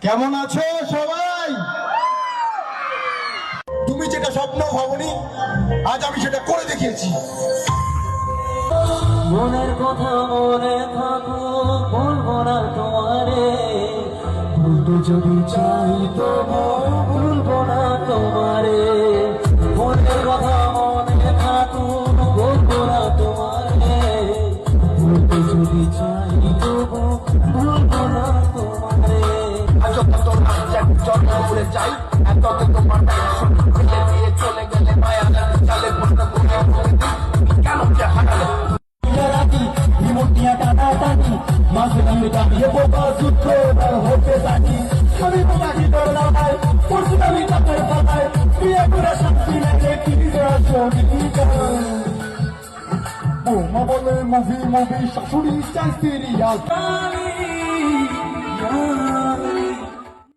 কেমন আছো সবাই? তুমি যেটা স্বপ্ন ভাবনি আজ আমি সেটা করে দেখিয়েছি। মনের কথা মনে থাকো, বলবো না তোমারে, বলতে যদি চাই তো বলবো না তোমারে। মনের কথা মনে থাকো, বলবো না তোমারে, বলতে যদি চাই তো বলবো না তোমারে। জন্ম করে যাই এত তোমার দিয়ে চলে গেলে মায়া চালে কেন যে হাঁটালে মুভি শাশুড়ি চাই সিরিয়াল।